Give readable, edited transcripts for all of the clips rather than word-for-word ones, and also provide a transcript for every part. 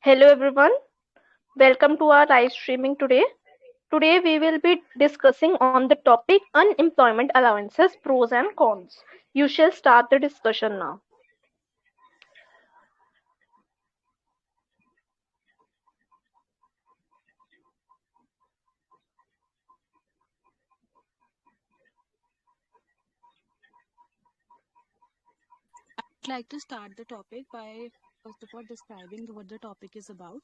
Hello everyone, welcome to our live streaming today. Today we will be discussing on the topic unemployment allowances, pros and cons. You shall start the discussion now. I'd like to start the topic by first of all describing what the topic is about.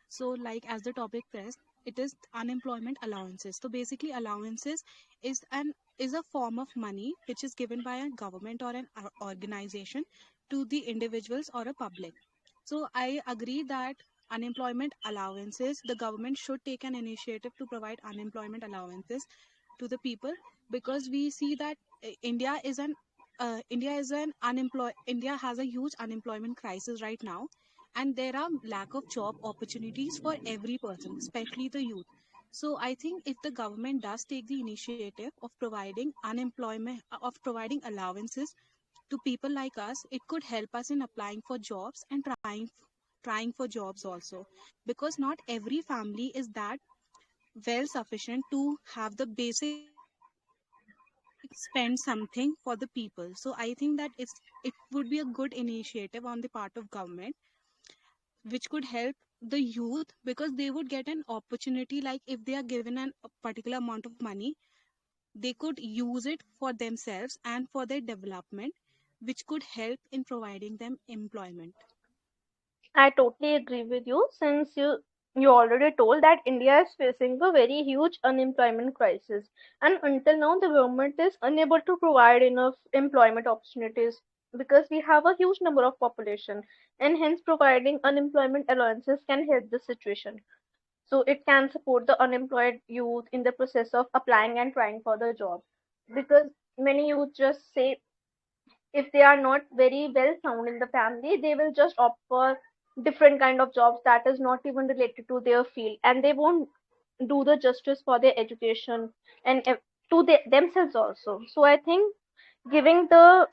So, like as the topic says, it is unemployment allowances. So basically, allowances is a form of money which is given by a government or an organization to the individuals or a public. So I agree that unemployment allowances, the government should take an initiative to provide unemployment allowances to the people because we see that India has a huge unemployment crisis right now, and there are lack of job opportunities for every person, especially the youth. So I think if the government does take the initiative of providing allowances to people like us, it could help us in applying for jobs and trying for jobs also, because not every family is that well sufficient to have the basic spend something for the people. So I think that it would be a good initiative on the part of government which could help the youth, because they would get an opportunity. Like if they are given a particular amount of money, they could use it for themselves and for their development, which could help in providing them employment. I totally agree with you since you already told that India is facing a very huge unemployment crisis, and until now the government is unable to provide enough employment opportunities because we have a huge number of population, and hence providing unemployment allowances can help the situation. So it can support the unemployed youth in the process of applying and trying for the job, because many youth just say if they are not very well sound in the family, they will just opt for different kind of jobs that is not even related to their field, and they won't do the justice for their education and to themselves also. So I think giving the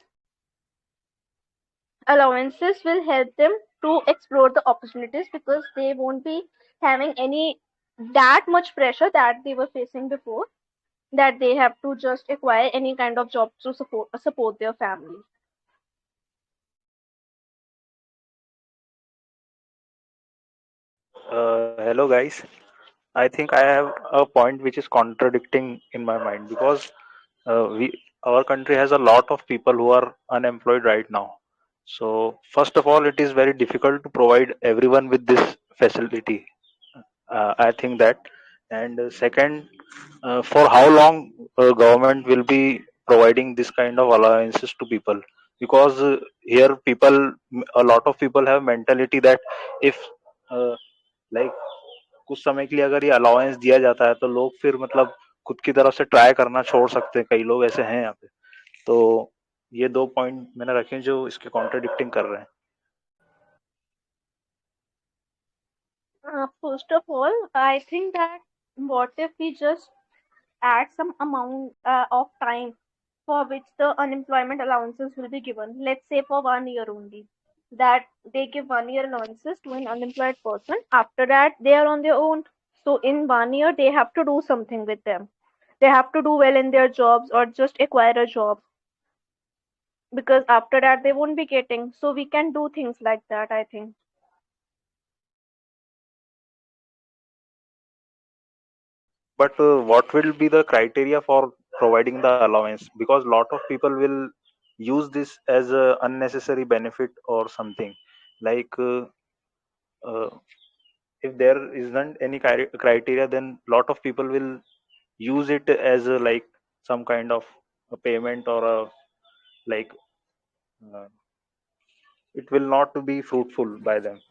allowances will help them to explore the opportunities, because they won't be having any that much pressure that they were facing before, that they have to just acquire any kind of job to support their family. Hello guys. I think I have a point which is contradicting in my mind because we our country has a lot of people who are unemployed right now. So first of all, it is very difficult to provide everyone with this facility. I think that, and second, for how long government will be providing this kind of allowances to people? Because here a lot of people have mentality that if uh, like कुछ समय के लिए अगर ये allowance दिया जाता है तो लोग फिर मतलब खुद की तरफ से ट्राई करना छोड़ सकते हैं, कई लोग ऐसे हैं यहाँ पे। तो ये दो पॉइंट मैंने रखे हैं जो इसके कॉन्ट्रडिक्टिंग कर रहे हैं। First of all, I think that what if we just add some amount of time for which the unemployment allowances will be given. Let's say for 1 year only. That they give 1 year allowances to an unemployed person. After that, they are on their own. So in 1 year, they have to do something with them. They have to do well in their jobs or just acquire a job, because after that they won't be getting. So we can do things like that, I think. But what will be the criteria for providing the allowance? Because lot of people will use this as a unnecessary benefit or something. Like uh, if there isn't any criteria, then lot of people will use it as a, like some kind of a payment or a like uh, it will not be fruitful by them.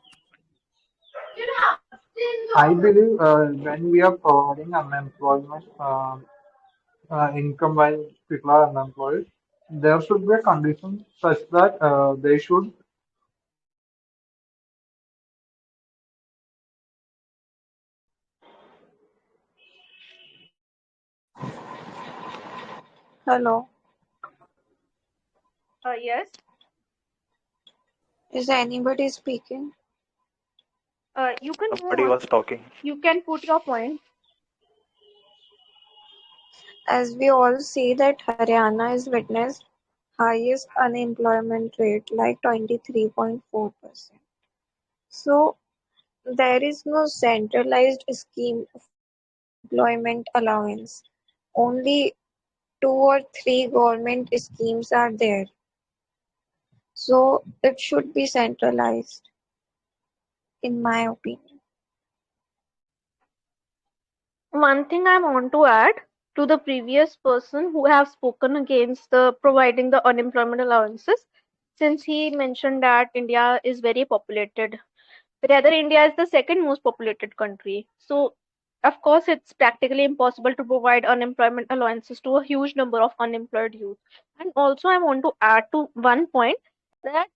I believe when we are providing unemployment income while people are unemployed, there should be a condition such that they should. Hello, Yes. is anybody speaking? You can go Somebody on. was talking. You can put your point. As we all see that Haryana is witnessed highest unemployment rate like 23.4%. So there is no centralized scheme for unemployment allowance. Only two or three government schemes are there. So it should be centralized, in my opinion. One thing I want to add to the previous person who have spoken against the providing the unemployment allowances, since he mentioned that India is very populated. Rather, India is the second most populated country. So, of course, it's practically impossible to provide unemployment allowances to a huge number of unemployed youth. And also, I want to add to one point that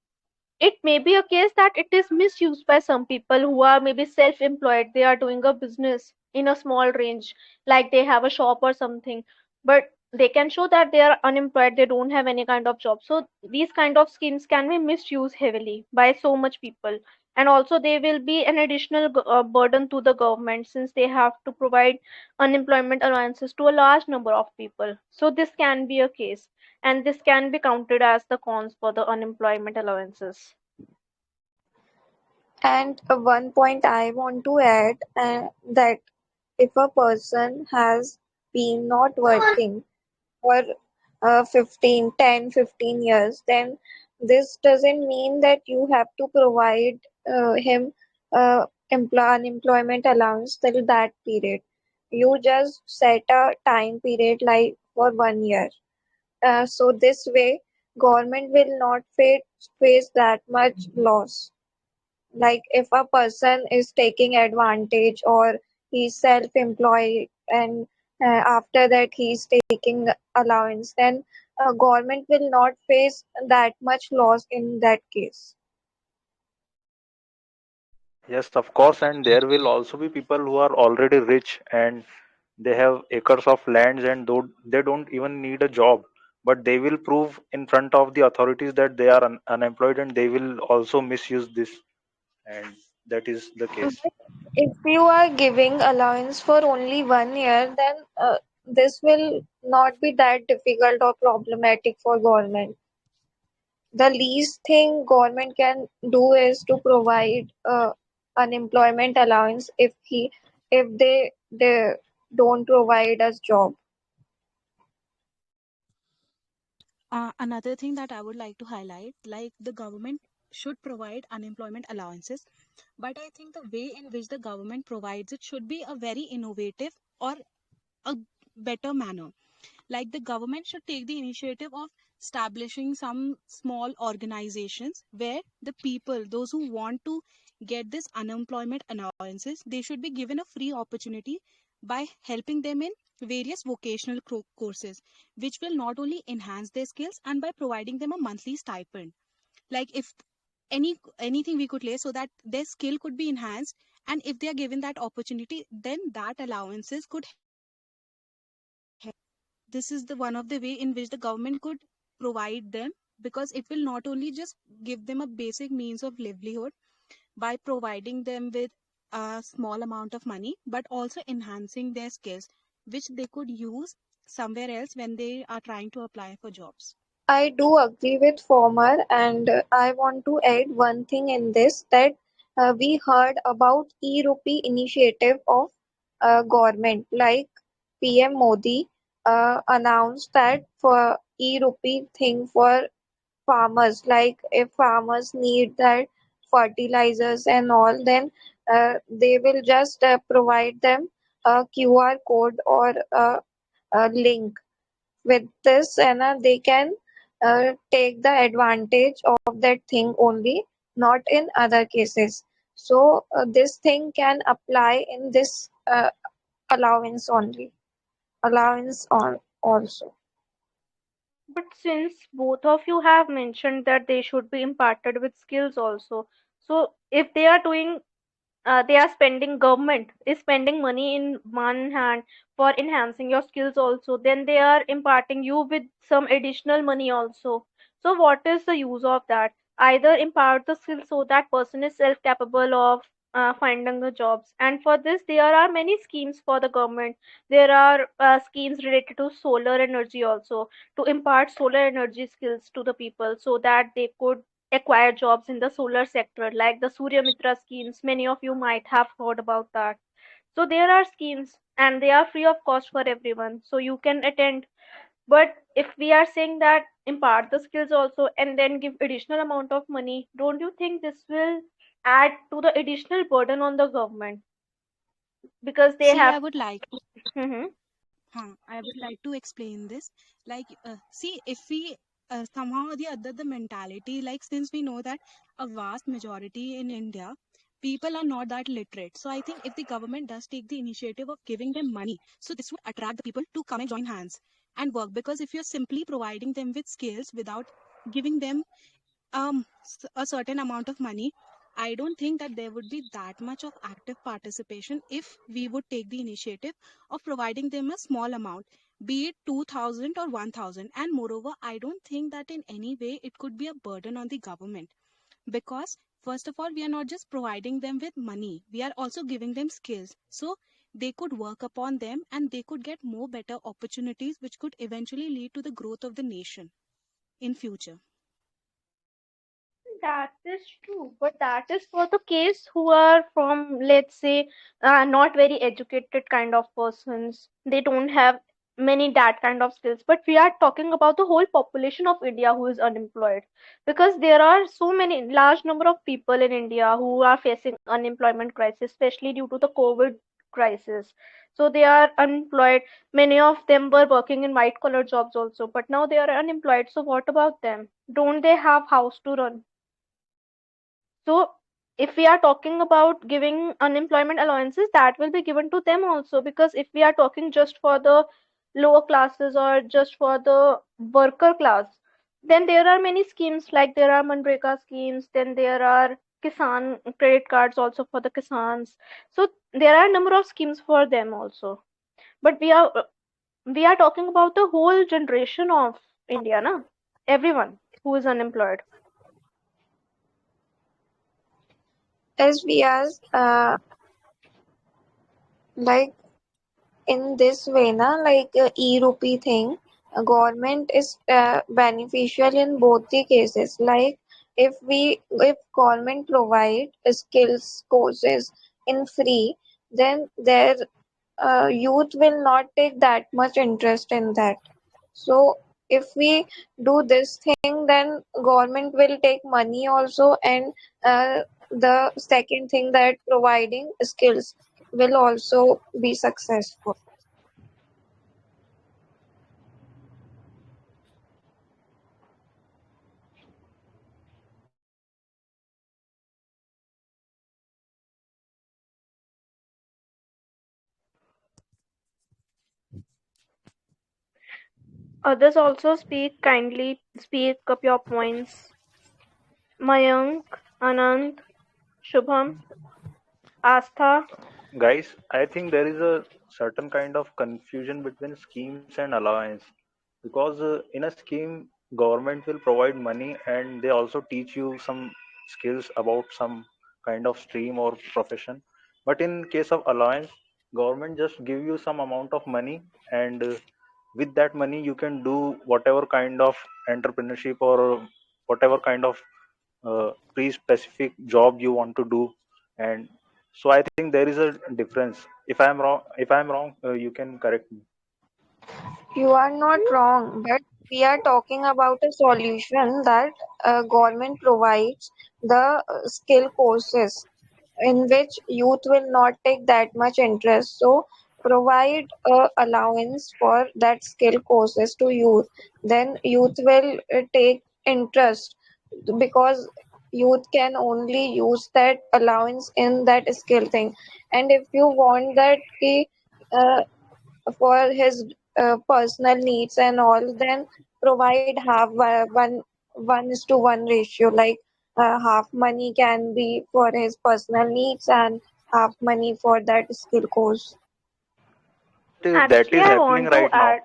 it may be a case that it is misused by some people who are maybe self-employed. They are doing a business in a small range, like they have a shop or something, but they can show that they are unemployed, they don't have any kind of job. So these kind of schemes can be misused heavily by so much people, and also they will be an additional burden to the government, since they have to provide unemployment allowances to a large number of people. So this can be a case, and this can be counted as the cons for the unemployment allowances. And one point I want to add that if a person has been not working for 15 years, then this doesn't mean that you have to provide him unemployment allowance till that period. You just set a time period like for 1 year. So this way, government will not face that much loss. Like if a person is taking advantage or he's self-employed and after that he's taking allowance, then government will not face that much loss in that case. Yes, of course, and there will also be people who are already rich and they have acres of lands and they don't even need a job, but they will prove in front of the authorities that they are unemployed and they will also misuse this, and that is the case. But if you are giving allowance for only 1 year, then this will not be that difficult or problematic for government. The least thing government can do is to provide unemployment allowance if they don't provide us job. Another thing that I would like to highlight, like the government should provide unemployment allowances, but I think the way in which the government provides it should be a very innovative or a better manner. Like the government should take the initiative of establishing some small organizations where the people, those who want to get this unemployment allowances, they should be given a free opportunity by helping them in various vocational courses, which will not only enhance their skills and by providing them a monthly stipend. Like if anything we could lay so that their skill could be enhanced, and if they are given that opportunity, then that allowances could help them. This is the one of the way in which the government could provide them, because it will not only just give them a basic means of livelihood by providing them with a small amount of money, but also enhancing their skills which they could use somewhere else when they are trying to apply for jobs. I do agree with former, and I want to add one thing in this that we heard about e-rupee initiative of government, like PM Modi announced that for e-rupee thing for farmers, like if farmers need that fertilizers and all, then they will just provide them a QR code or a link. With this, and they can take the advantage of that thing only, not in other cases. So this thing can apply in this allowance only, allowance on also. But since both of you have mentioned that they should be imparted with skills also, so if they are doing, they are spending, government is spending money in one hand for enhancing your skills also, then they are imparting you with some additional money also. So what is the use of that? Either impart the skills so that person is self capable of finding the jobs. And for this, there are many schemes for the government. There are schemes related to solar energy also, to impart solar energy skills to the people so that they could acquire jobs in the solar sector, like the Surya Mitra schemes. Many of you might have heard about that. So there are schemes and they are free of cost for everyone. So you can attend. But if we are saying that impart the skills also and then give additional amount of money, don't you think this will add to the additional burden on the government? Because they See, have. I would like to Hmm. I would like to explain this. Like, see, if we somehow or the other, the mentality, like, since we know that a vast majority in India, people are not that literate. So I think if the government does take the initiative of giving them money, so this would attract the people to come and join hands and work. Because if you're simply providing them with skills without giving them a certain amount of money, I don't think that there would be that much of active participation if we would take the initiative of providing them a small amount, be it 2000 or 1000. And moreover, I don't think that in any way it could be a burden on the government, because first of all, we are not just providing them with money, we are also giving them skills, so they could work upon them and they could get more better opportunities, which could eventually lead to the growth of the nation in future. That is true, but that is for the case who are from, let's say, not very educated kind of persons. They don't have many that kind of skills. But we are talking about the whole population of India who is unemployed, because there are so many large number of people in India who are facing unemployment crisis, especially due to the COVID crisis. So they are unemployed. Many of them were working in white collar jobs also, but now they are unemployed. So what about them? Don't they have house to run? So, if we are talking about giving unemployment allowances, that will be given to them also. Because if we are talking just for the lower classes or just for the worker class, then there are many schemes, like there are Manreka schemes, then there are Kisan credit cards also for the Kisans. So there are a number of schemes for them also. But we are talking about the whole generation of India, na? Everyone who is unemployed. As we are like in this way, na, like e-rupee thing, government is beneficial in both the cases. Like if government provide skills courses in free, then their youth will not take that much interest in that. So if we do this thing, then government will take money also, and the second thing, that providing skills will also be successful. Others also speak kindly, speak up your points. Mayank, Anand, Shubham, Astha. Guys, I think there is a certain kind of confusion between schemes and allowance, because in a scheme, government will provide money and they also teach you some skills about some kind of stream or profession. But in case of allowance, government just give you some amount of money, and with that money you can do whatever kind of entrepreneurship or whatever kind of pre-specific job you want to do. And so I think there is a difference. If I'm wrong, you can correct me. You are not wrong, but we are talking about a solution that government provides the skill courses in which youth will not take that much interest. So provide a allowance for that skill courses to youth. Then youth will take interest, because youth can only use that allowance in that skill thing. And if you want that uh, for his personal needs and all, then provide half one is to one ratio, like half money can be for his personal needs and half money for that skill course. That Actually, is I happening want to right now. add.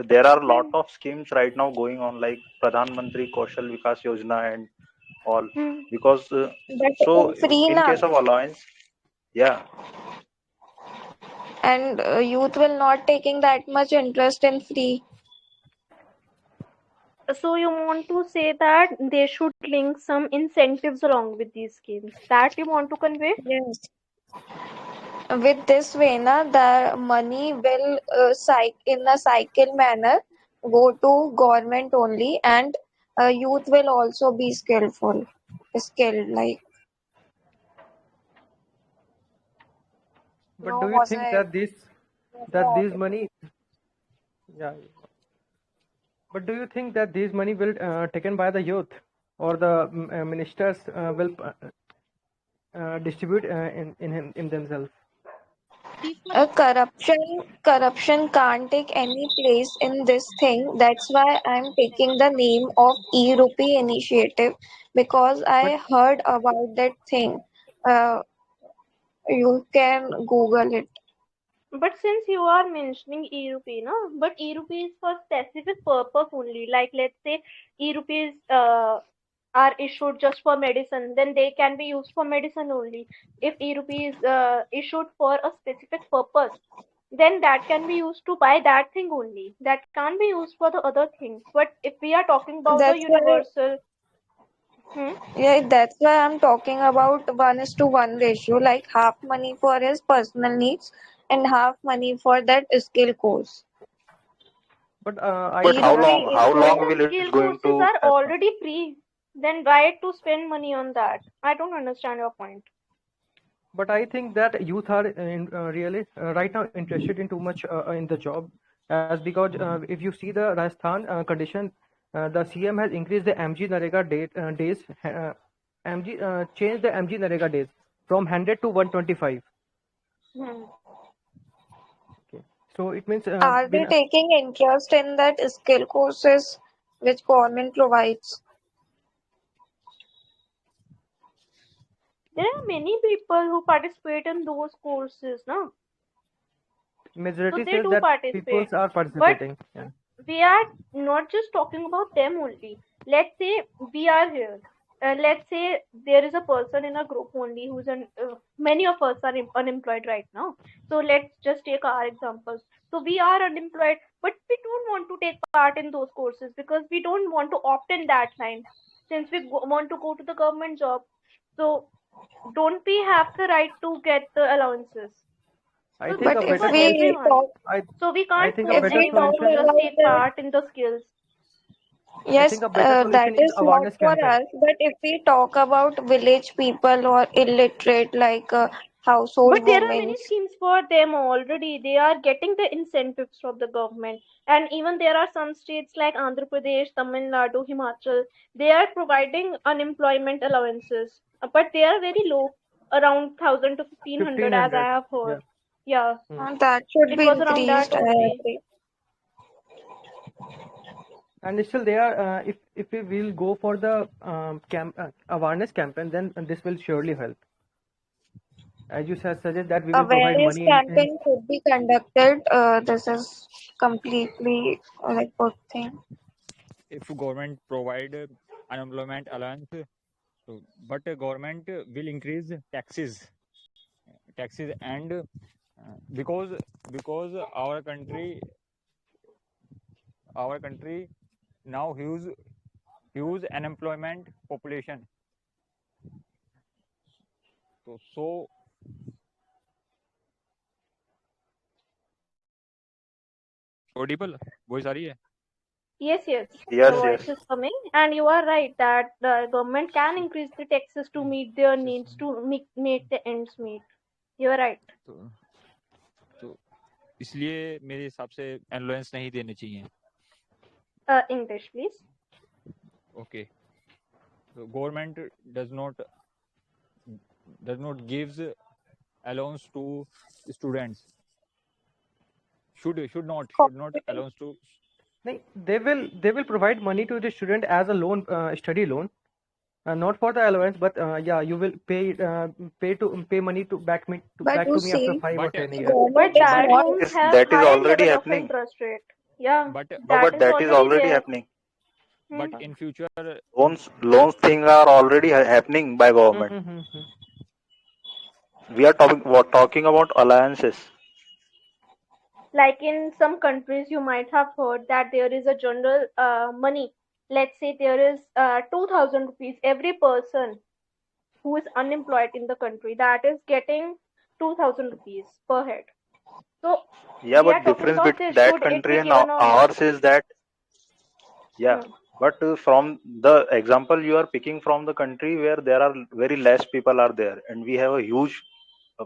There are a lot Hmm. of schemes right now going on, like Pradhan Mantri Kaushal Vikas Yojana and all, Hmm. because But so in free in na, case of allowance, yeah. and youth will not taking that much interest in free. So you want to say that they should link some incentives along with these schemes. That you want to convey? Yes. With this way, na, the money will in a cycle manner go to government only, and youth will also be skilled. Like, But no, do you was think I that these audible? money, yeah, but do you think that these money will taken by the youth, or the ministers will distribute in themselves? See, for Corruption can't take any place in this thing. That's why I'm taking the name of E-Rupee initiative, because But I heard about that thing. Uh, you can Google it. But since you are mentioning e-rupee, no, but e-rupee is for specific purpose only. Like let's say e-rupees are issued just for medicine, then they can be used for medicine only. If e-rupee is issued for a specific purpose, then that can be used to buy that thing only. That can't be used for the other things. But if we are talking about the That's why, universal, hmm, yeah, that's why I'm talking about 1:1 ratio, like half money for his personal needs and half money for that skill course. I But think that E-Rupee how but long issue, the will it skill going courses to are happen? already free. Then why to spend money on that? I don't understand your point. youth are really right now interested in too much in the job, as because if you see the Rajasthan condition, the CM has increased the MG Narega days, MG changed the MG Narega days from 100 to 125. Hmm. Okay. So it means are they taking interest in that skill courses which government provides? There are many people who participate in those courses, no? So majority they says do that people participate. are But participating. Yeah. we are not just talking about them only. Let's say we are here. Let's say there is a person in a group only who's many of us are unemployed right now. So let's just take our examples. So we are unemployed, but we don't want to take part in those courses because we don't want to opt in that line since we want to go to the government job. So don't we have the right to get the allowances? I So think this But a is if for better we solution. everyone. talk, I So we I can't think a if force better we anyone talk to solution is just about take part in the skills. yes, that is not awareness for campaign. us. But if we talk about village people or illiterate, like household But there are women, many schemes for them already. They are getting the incentives from the government. And even there are some states like Andhra Pradesh, Tamil Nadu, Himachal, they are providing unemployment allowances. But they are very low, around 1000 to 1500 as I 1500. have Yeah. heard. Yeah, Hmm. that should it be was around that increased. I only. agree. And still they are if we will go for the awareness campaign, then this will surely help. As you said, suggest that we will provide Awareness money in campaign should be conducted. This is completely like good thing. If government provide unemployment allowance, so but government will increase taxes and because our country now huge unemployment population. So audible voice आ रही है? Yes, yes, the Yes, voice yes. is coming, and you are right that the government can increase the taxes to meet their needs, to make the ends meet. You are right. तो तो इसलिए मेरे हिसाब से allowance नहीं देने चाहिए. English, please. Okay, so government does not gives allowance to students. Should not allowance to. nahi, they will provide money to the student as a loan, study loan, not for the allowance, but yeah, you will pay money to But back you to me after see, 5 or 10 years. government But is that not. loans have That is high already level of happening. interest rate. Yeah, But No, that but is that is already already there. happening. but Hmm. in future, Loans thing are already happening by government. Mm-hmm. We are talking about alliances. Like in some countries, you might have heard that there is a general money. Let's say there is 2,000 rupees. Every person who is unemployed in the country, that is getting 2,000 rupees per head. So Yeah, we are but talking difference about between this. that Should it country be and given or not? ours is that, yeah, Hmm. but from the example you are picking from the country where there are very less people are there and we have a huge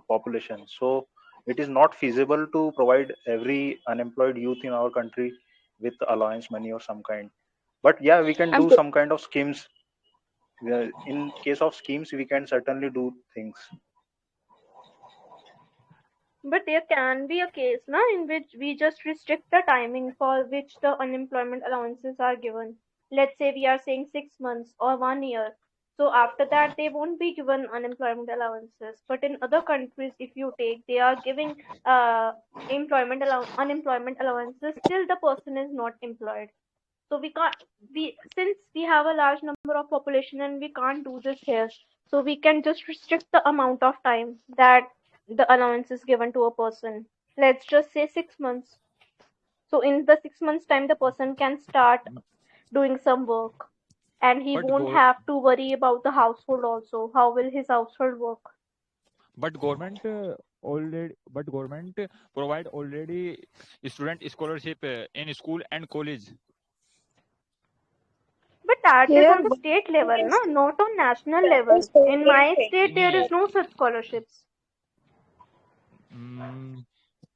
population, so it is not feasible to provide every unemployed youth in our country with allowance money or some kind. But yeah, we can I'm do some kind of schemes. In case of schemes, we can certainly do things. But there can be a case na, in which we just restrict the timing for which the unemployment allowances are given. Let's say we are saying 6 months or 1 year. So after that, they won't be given unemployment allowances. But in other countries, if you take, they are giving unemployment allowances till the person is not employed. So we can't, we since we have a large number of population and we can't do this here, so we can just restrict the amount of time that the allowance is given to a person. Let's just say 6 months. So in the 6 months time, the person can start doing some work, and he but won't go have to worry about the household also. How will his household work? but government government provide already student scholarship in school and college. But that is here on the one state thing level, is no, not on national that level. is the In only my thing. state, there Nee, is no such scholarships. mm,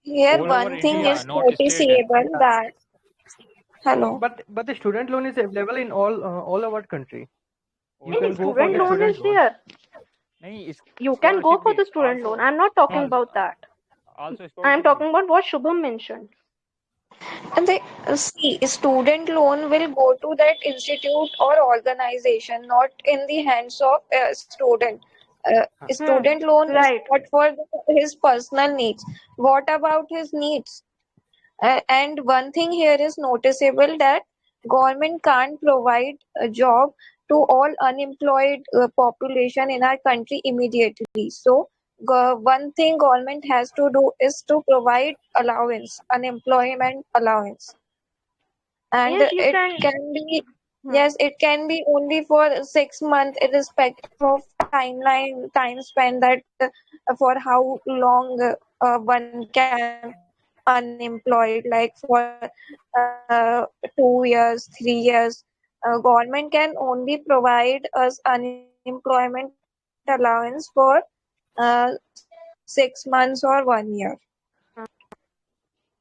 Here all over one thing India, is not state. noticeable that hello. But the student loan is available in all our country. You All And can over go for student the India loan student student. is loan. there. नहीं You can go scholarship for भी the student loan. also I'm not talking Hmm. about that. I'm scholarship भी. talking about what Shubham mentioned. And they see student loan will go to that institute or organization, not in the hands of a student. Hmm. Student loan is Right. not for his personal needs. What about his needs? And one thing here is noticeable that government can't provide a job to all unemployed population in our country immediately. So one thing government has to do is to provide allowance, unemployment allowance, and Yes, you it can. can be Hmm. yes, it can be only for 6 months, irrespective of time spent that for how long one can unemployed, like for 2 years, 3 years. Government can only provide us unemployment allowance for 6 months or 1 year.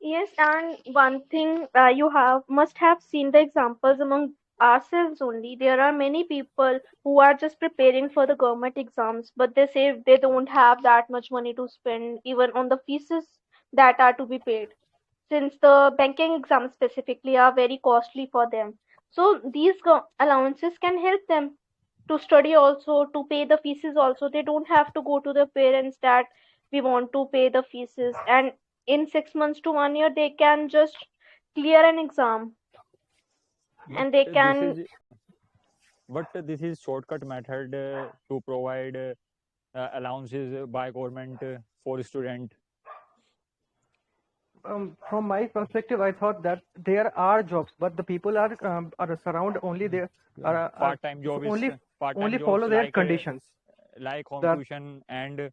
Yes, and one thing you have must have seen the examples among ourselves only. There are many people who are just preparing for the government exams, but they say they don't have that much money to spend even on the fees that are to be paid, since the banking exams specifically are very costly for them. So these allowances can help them to study also, to pay the fees also. They don't have to go to their parents that we want to pay the fees, and in 6 months to 1 year they can just clear an exam, But and they this can. is this is shortcut method to provide allowances by government for student. From my perspective, I thought that there are jobs, but the people are surround only there are Part-time job is only part-time jobs follow their conditions. like home That tuition and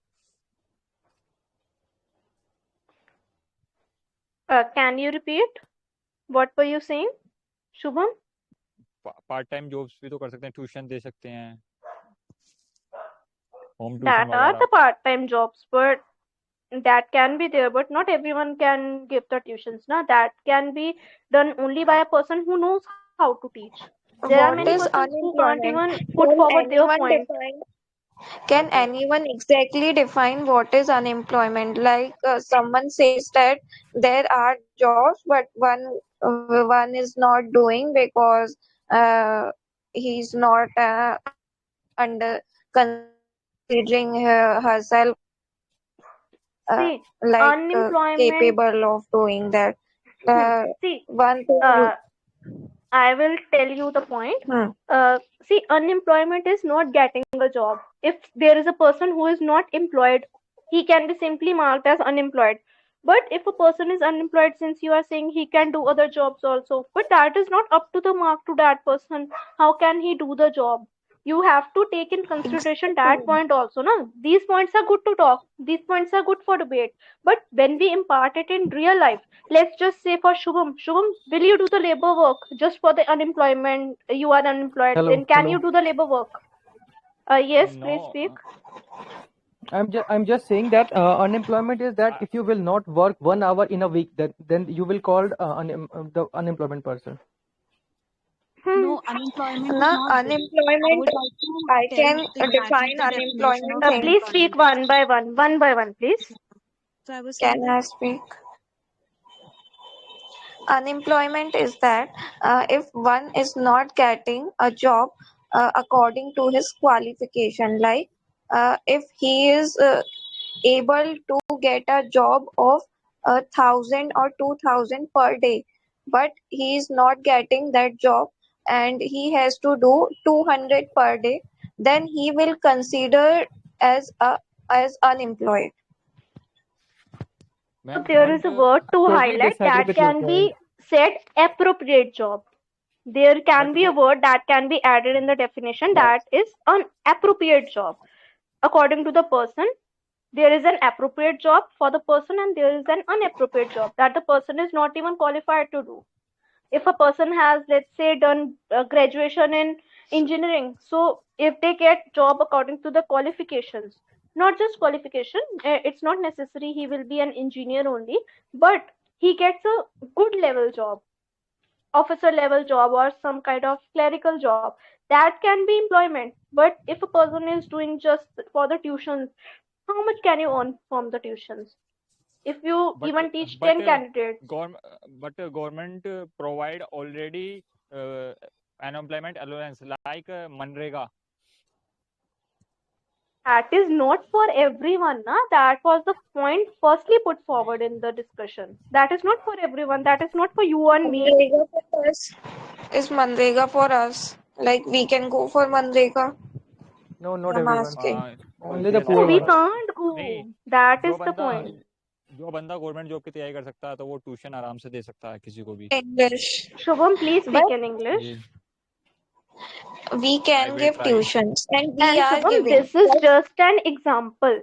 Can you repeat what were you saying, Shubham? Part time jobs भी तो कर सकते हैं, tuition दे सकते हैं, home tuition That are वगैरह. the part-time jobs, but that can be there, but not everyone can give the tuitions. Now that can be done only by a person who knows how to teach. There are many What Hmm. is persons who can't unemployment? even put Can forward their anyone point. define? Can So anyone exactly define what is unemployment? Like someone says that there are jobs, but one is not doing because uh, he's not under considering herself See, capable unemployment. of doing that. See, One thing uh, I will tell you the point. Hmm. See, unemployment is not getting a job. If there is a person who is not employed, he can be simply marked as unemployed. But if a person is unemployed, since you are saying he can do other jobs also, but that is not up to the mark to that person. How can he do the job? You have to take in consideration that Exactly. point also. No, these points are good to talk. These points are good for debate. But when we impart it in real life, let's just say for Shubham, will you do the labor work just for the unemployment? You are unemployed, Hello, then can you hello. do the labor work? Yes, please No, speak. I'm just saying that unemployment is that I, if you will not work 1 hour in a week, then you will called the unemployment person. Hmm. No, unemployment is Now, not this. I unemployment, would like to I tell can exactly define the definition unemployment of thing. Please speak unemployment. one by one, please. So I was saying Can that I speak? Unemployment is that if one is not getting a job according to his qualification, like if he is able to get a job of 1,000 or 2,000 per day, but he is not getting that job and he has to do 200 per day, then he will consider as as unemployed. So ma'am, there but is a word to Totally highlight disagree that with your can point. be said appropriate job. There can but be a go, word that can be added in the definition that is an appropriate job. According to the person, there is an appropriate job for the person and there is an inappropriate job that the person is not even qualified to do. If a person has, let's say, done graduation in engineering, so if they get job according to the qualifications, not just qualification, it's not necessary he will be an engineer only, but he gets a good level job, officer level job or some kind of clerical job, that can be employment. But if a person is doing just for the tuitions, how much can you earn from the tuitions if you but even teach but 10 candidates? government provide already uh, unemployment allowance like Manrega. That is not for everyone, na? That was the point firstly put forward in the discussion. That is not for everyone. That is not for you and me. Manrega for us is Manrega for us. Like we can go for Manrega. No, not I'm everyone. asking. Only the No, poor we जैसे ones. can't नहीं, go. That जो is the बंदा point. जो बंदा government job की तैयारी कर सकता है तो वो ट्यूशन आराम से दे सकता है किसी को भी। English. Shubham, please speak But in English. जी, we I can will give try. tuitions and we And are Shubham, giving. this is But just an example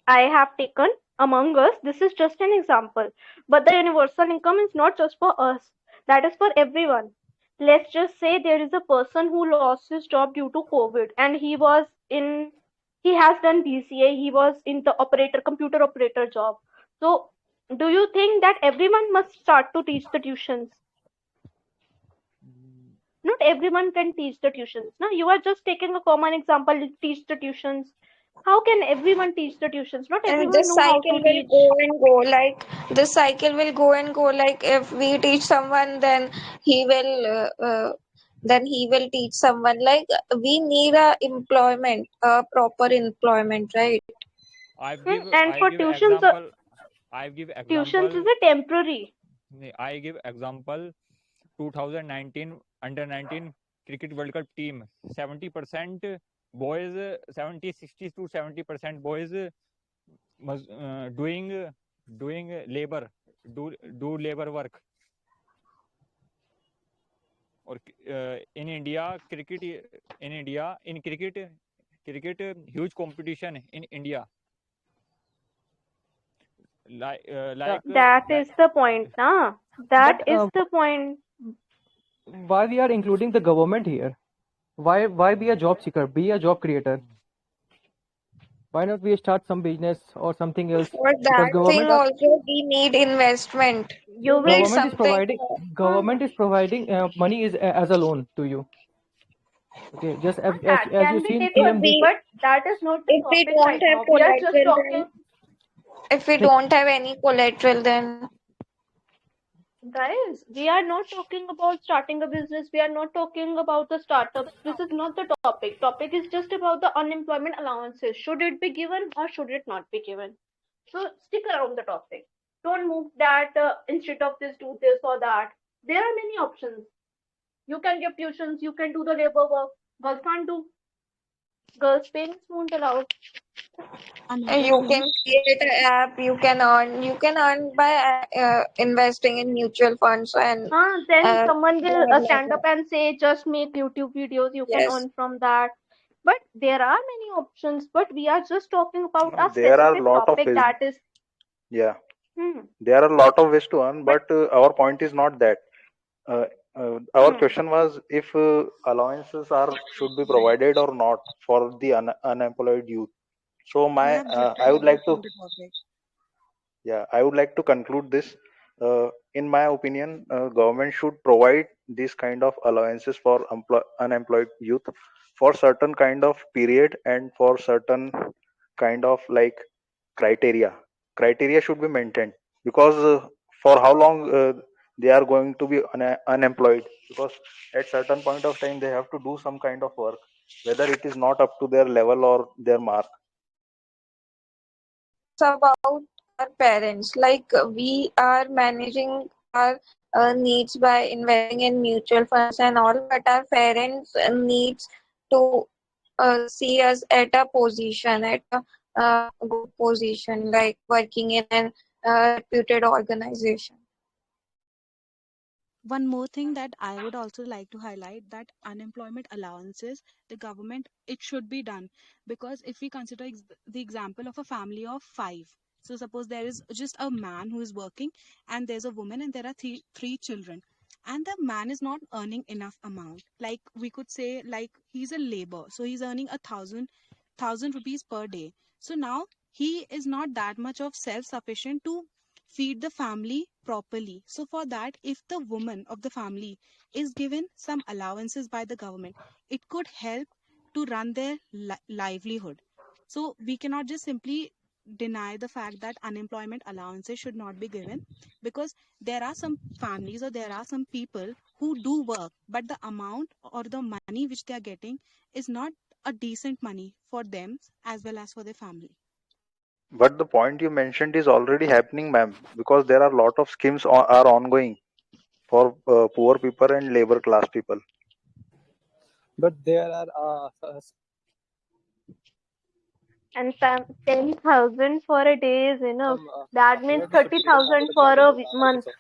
I have taken among us. This is just an example. But the universal income is not just for us, that is for everyone. Let's just say there is a person who lost his job due to COVID and he has done BCA, he was in the computer operator job. So, do you think that everyone must start to teach the tuitions? Not everyone can teach the tuitions. No, you are just taking a common example, teach the tuitions. How can everyone teach the tuitions? Not everyone this know how cycle to will teach. go and go. Like this cycle will go and go. Like if we teach someone, then he will teach someone. Like we need a employment, a proper employment, right? And I for give tuitions, example, I give tuitions is example, a temporary. I give example 2019 under 19 cricket world cup team 70% boys 70 60 to 70% boys doing labor do labor work or in India in cricket huge competition in India like Yeah, That like is the point, na? That but is the point. why we are including the government here? Why be a job seeker? Be a job creator. Why not we start some business or something else? For Because that thing also, we need investment. You We need will, government is something. providing uh, government is providing money is as a loan to you. Okay, just that as you can be seen If taken, PM this. we but that is not the if we topic don't right have now. We are just collateral, talking. then if we Like, don't have any collateral, then Guys, we are not talking about starting a business. We are not talking about the startups. This is not the topic. Topic is just about the unemployment allowances. Should it be given or should it not be given? So stick around the topic. Don't move that instead of this, do this or that. There are many options. You can give tuitions, you can do the labor work. Girls can't do. Girls' parents won't allow. Another You thing, can create an app, you can earn by investing in mutual funds and Then someone will lot like stand up that. and say, just make YouTube videos, you can Yes. earn from that. But there are many options, but we are just talking about No, a there are specific lot of topic ways. that is. Yeah, Hmm. there are a lot of ways to earn, But but our point is not that. Our hmm. question was if allowances are should be provided or not for the unemployed youth. So we my have drifted I would away like to from the topic. yeah I would like to conclude this. In my opinion, government should provide this kind of allowances for unemployed youth for certain kind of period and for certain kind of like criteria. Criteria should be maintained because for how long they are going to be unemployed, because at certain point of time they have to do some kind of work, whether it is not up to their level or their mark. It's about our parents. Like we are managing our needs by investing in mutual funds and all, but our parents needs to see us at a position, at a good position, like working in an reputed organization. One more thing that I would also like to highlight, that unemployment allowances, the government, it should be done. Because if we consider the example of a family of five, so suppose there is just a man who is working, and there's a woman, and there are three children, and the man is not earning enough amount. Like we could say, like he's a labor, so he's earning 1,000 rupees per day. So now he is not that much of self sufficient to feed the family properly. So for that, if the woman of the family is given some allowances by the government, it could help to run their livelihood. So we cannot just simply deny the fact that unemployment allowances should not be given, because there are some families or there are some people who do work, but the amount or the money which they are getting is not a decent money for them as well as for their family. But the point you mentioned is already happening, ma'am, because there are a lot of schemes are ongoing for poor people and labor class people. But there are And 10,000 for a day is enough. some That means awareness should be given from 30,000 the for a government month. also.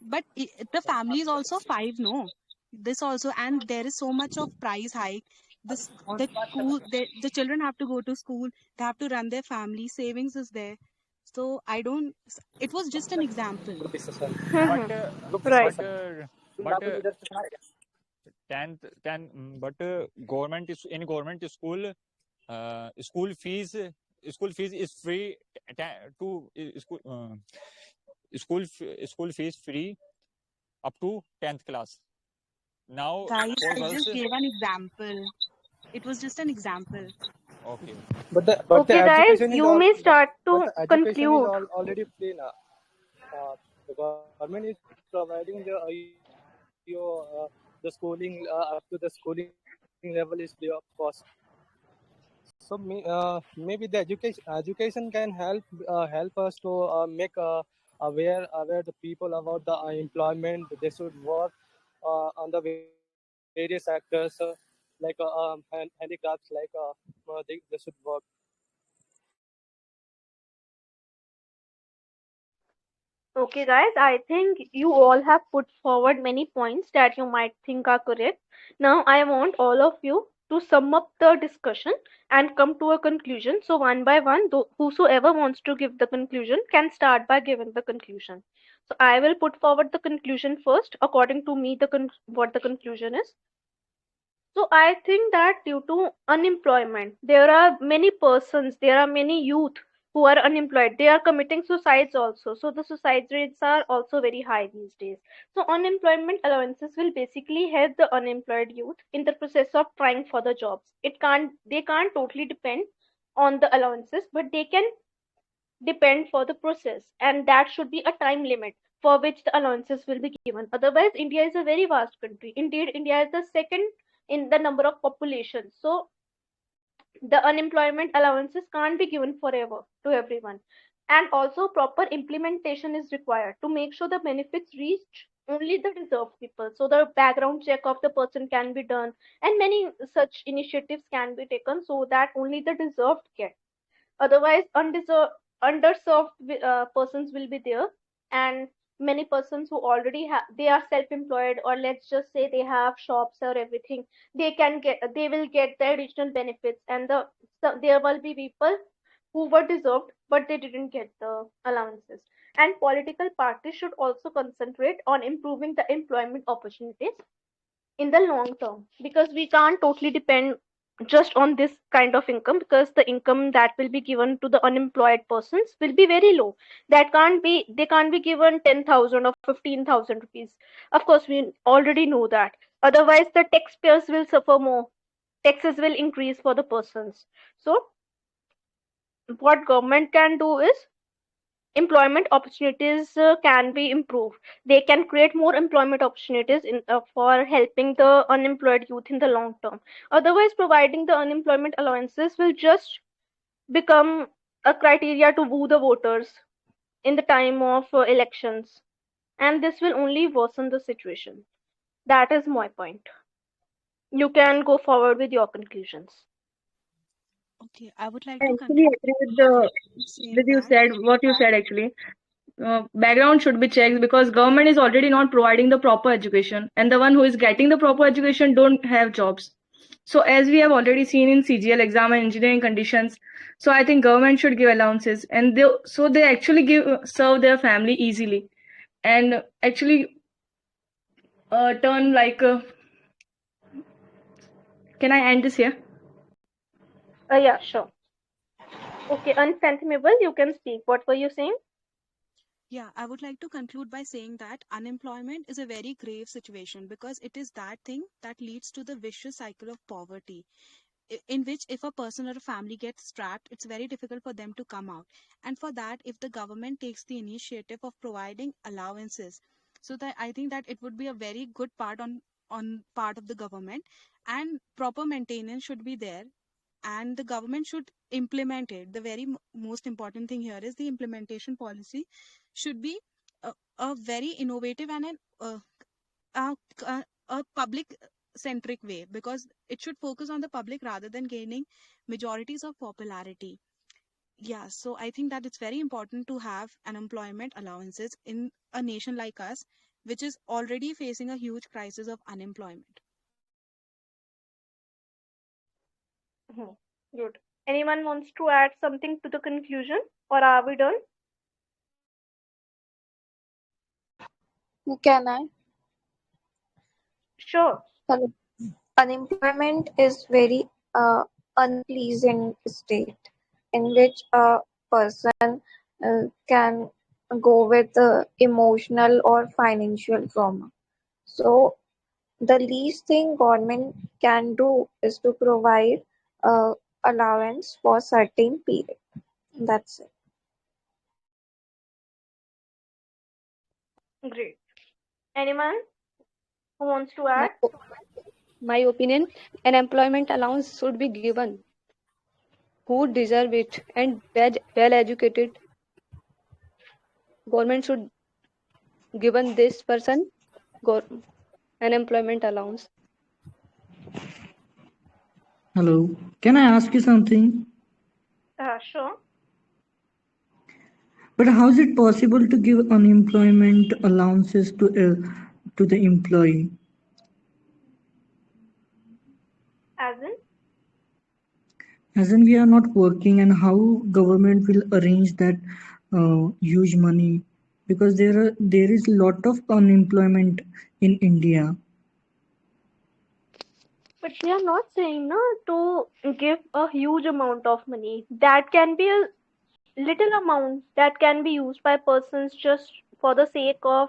But the family is also five, no? This also, and there is so much of price hike. This the school, the children have to go to school. They have to run their family. Savings is there. So I don't. It was just an example. but Hmm. but Right. but 10 but government is in government school, school fees, school fees is free, to school fees free up to 10th class. Now Guys, for I girls, just gave an example. It was just an example. okay. But the Okay, guys, education is you all may but start but to the education is conclude. all already free now. The government is providing the schooling up to the schooling level is free of cost. So maybe the education can help us to make aware the people about the employment. They should work on the various sectors handicrafts they should work. Okay, guys, I think you all have put forward many points that you might think are correct. Now, I want all of you to sum up the discussion and come to a conclusion. So, one by one, whosoever wants to give the conclusion can start by giving the conclusion. So, I will put forward the conclusion first. According to me, what the conclusion is. So I think that due to unemployment, there are many persons, there are many youth who are unemployed. They are committing suicides also. So the suicide rates are also very high these days. So unemployment allowances will basically help the unemployed youth in the process of trying for the jobs. They can't totally depend on the allowances, but they can depend for the process, and that should be a time limit for which the allowances will be given. Otherwise, India is a very vast country. Indeed, India is the second in the number of population. So the unemployment allowances can't be given forever to everyone. And also proper implementation is required to make sure the benefits reach only the deserved people, so the background check of the person can be done, and many such initiatives can be taken so that only the deserved get. Otherwise undeserved, underserved persons will be there, and many persons who already have, they are self employed, or let's just say they have shops or everything, they will get the additional benefits, and so there will be people who were deserved but they didn't get the allowances. And political parties should also concentrate on improving the employment opportunities in the long term, because we can't totally depend just on this kind of income, because the income that will be given to the unemployed persons will be very low. That can't be, they can't be given 10,000 or 15,000 rupees. Of course we already know that, otherwise the taxpayers will suffer more, taxes will increase for the persons. So what government can do is, employment opportunities can be improved. They can create more employment opportunities for helping the unemployed youth in the long term. Otherwise, providing the unemployment allowances will just become a criteria to woo the voters in the time of elections, and this will only worsen the situation. That is my point. You can go forward with your conclusions. Okay, I would like I to actually conclude agree with the saying with you that said what you said actually. Background should be checked because government is already not providing the proper education, and the one who is getting the proper education don't have jobs. So as we have already seen in CGL exam and engineering conditions, so I think government should give allowances, and they actually give serve their family easily, and actually turn like can I end this here? Yeah, sure. Okay, unfathomable, you can speak. What were you saying? yeah, I would like to conclude by saying that unemployment is a very grave situation because it is that thing that leads to the vicious cycle of poverty, in which if a person or a family gets trapped, it's very difficult for them to come out. And for that, if the government takes the initiative of providing allowances, so that I think that it would be a very good part on part of the government, and proper maintenance should be there, and the government should implement it. The very most important thing here is the implementation policy should be a very innovative and a, a public centric way, because it should focus on the public rather than gaining majorities of popularity. Yeah, so I think that it's very important to have unemployment allowances in a nation like us, which is already facing a huge crisis of unemployment. Mhm. Good. Anyone wants to add something to the conclusion, or are we done? Can I? Sure. Hello. Unemployment is very unpleasant state in which a person can go with emotional or financial trauma. So the least thing government can do is to provide uh, allowance for certain period. That's it. Great. Anyone who wants to My, add? my opinion, an employment allowance should be given who deserve it, and well educated government should given this person go, an employment allowance. Hello, can I ask you something? Sure. But how is it possible to give unemployment allowances to the employee? As in? As in, we are not working, and how government will arrange that huge money? Because there is lot of unemployment in India. But we are not saying no to give a huge amount of money. That can be a little amount that can be used by persons just for the sake of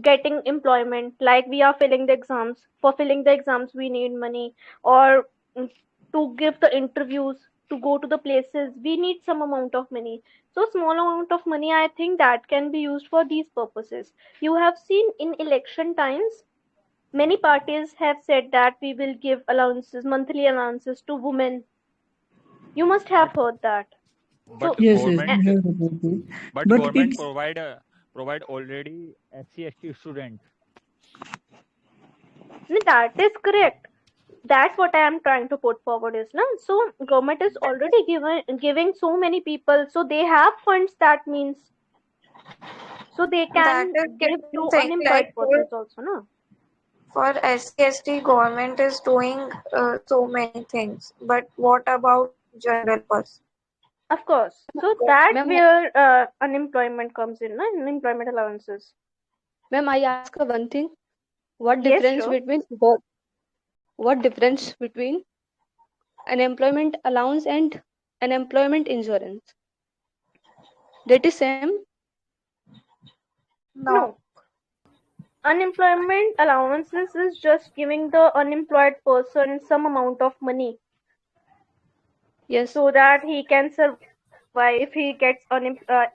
getting employment. Like we are filling the exams. For filling the exams, we need money, or to give the interviews, to go to the places, we need some amount of money. So small amount of money, I think that can be used for these purposes. You have seen in election times, many parties have said that we will give allowances, monthly allowances to women. You must have heard that. but So Yes, yes, government we have about it. but But government it's provide already SC/ST student. that is correct. That's what I am trying to put forward is na. So government is already giving so many people, so they have funds. That means so they That can is give different to thing. unemployed Like persons also, no? for SC/ST, government is doing so many things. But what about general person? Of course. So Ma'am, that where unemployment comes in, na? Unemployment allowances. ma'am, I ask her one thing. What Yes, difference sure. between what difference between unemployment allowance and unemployment insurance? That is same. No, No, unemployment allowances is just giving the unemployed person some amount of money Yes. so that he can survive if he gets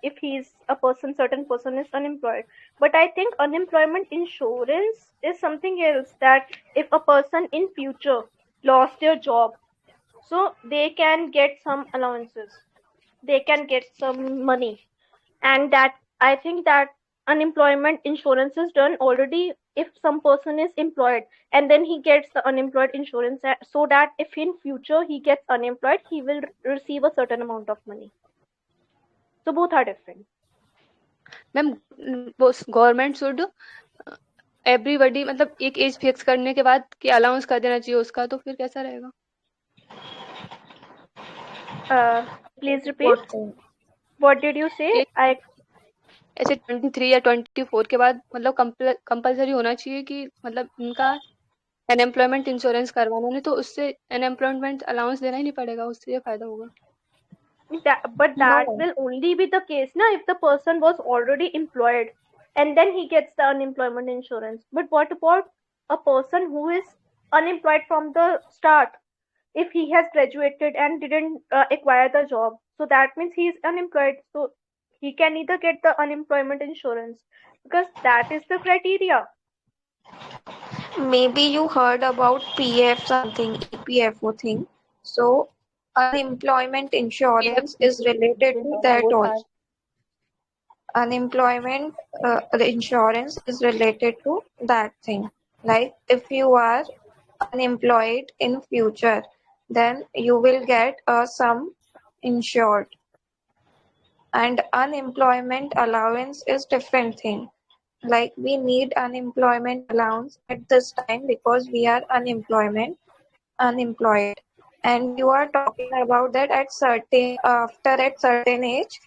if he's a person, certain person is unemployed. But I think unemployment insurance is something else, that if a person in future lost their job, so they can get some allowances, they can get some money. And that, I think that unemployment insurance is done already if some person is employed, and then he gets the unemployed insurance, so that if in future he gets unemployed, he will receive a certain amount of money. So both are different. Ma'am government should everybody मतलब एक as fix करने के बाद कि allowance कर देना चाहिए उसका, तो फिर कैसा रहेगा? uh, Please repeat, what thing? what did you say? कि I ऐसे 23 या 24 के बाद मतलब कंपलसरी होना चाहिए कि मतलब इनका अनएम्प्लॉयमेंट इंश्योरेंस करवाना, नहीं तो उससे अनएम्प्लॉयमेंट अलाउंस देना ही नहीं पड़ेगा, उससे ये फायदा होगा. but that No, will only be the case now if the person was already employed and then he gets the unemployment insurance. But what about a person who is unemployed from the start? If he has graduated and didn't acquire the job, so that means he is unemployed, so he can either get the unemployment insurance, because that is the criteria. maybe you heard about PF something, EPFO thing. So unemployment PF insurance is related to that वो था. also. Unemployment insurance is related to that thing. Like if you are unemployed in future, then you will get a sum insured. And unemployment allowance is different thing. Like we need unemployment allowance at this time because we are unemployed. And you are talking about that at certain age,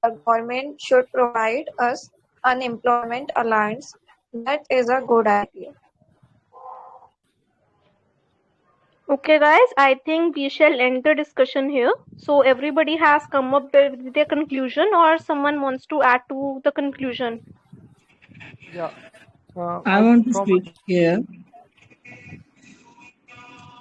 government should provide us unemployment allowance. That is a good idea. Okay, guys, I think we shall end the discussion here. So everybody has come up with their conclusion, or someone wants to add to the conclusion? Yeah. I I want to from speak here.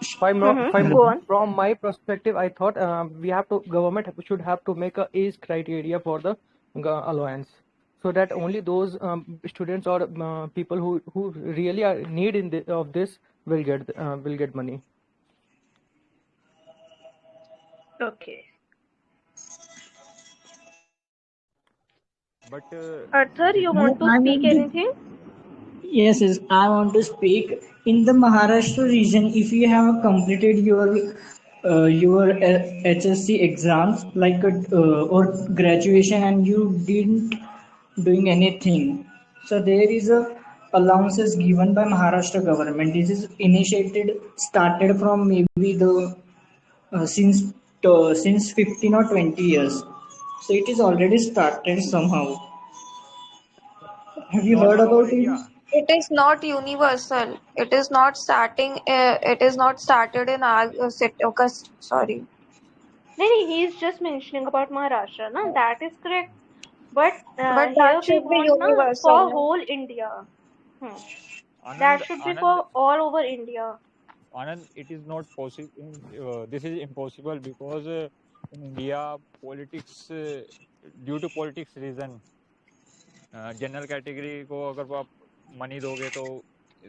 if Mm-hmm. I'm Hello. Go on. from my perspective, I thought we have to government should have to make a age criteria for the allowance, so that only those students or people who really are need of this will get money. Okay. But Arthur, this you I, want to I speak want to anything? Yes, yes, I want to speak. In the Maharashtra region, if you have completed your HSC exams or graduation and you didn't doing anything, so there is a allowances given by Maharashtra government. This is initiated started from maybe the since 15 or 20 years. So it is already started somehow. Have you not heard all over about it? India. It is not universal. It is not starting. It is not started in our city. Okay, sorry, No, no, he is just mentioning about Maharashtra. Na, that is correct. But but that here we should be want na for universal. whole India. Hmm. That Anand, should be Anand, for all over India. Anand, it is not possible. This is impossible because in India, politics, due to politics reason, general category को अगर आप money दोगे तो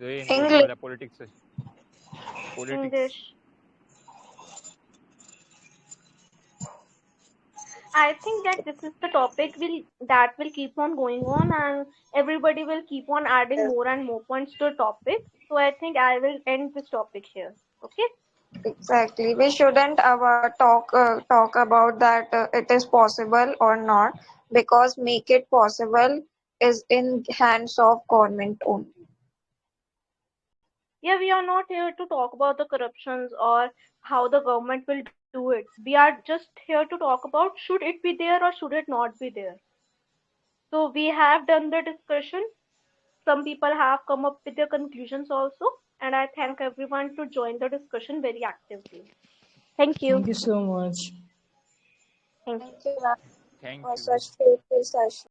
ये English. Impossible है. Politics English. I think that this is the topic will keep on going on, and everybody will keep on adding more and more points to the topic. So I think I will end this topic here. Okay? Exactly. We shouldn't talk about that it is possible or not, because make it possible is in hands of government only. Yeah, we are not here to talk about the corruptions or how the government will do it. We are just here to talk about should it be there or should it not be there. So we have done the discussion. Some people have come up with their conclusions also, and I thank everyone to join the discussion very actively. Thank Thank you. you so much. Thank you. Thank you, ma'am, Thank for you. such fruitful session.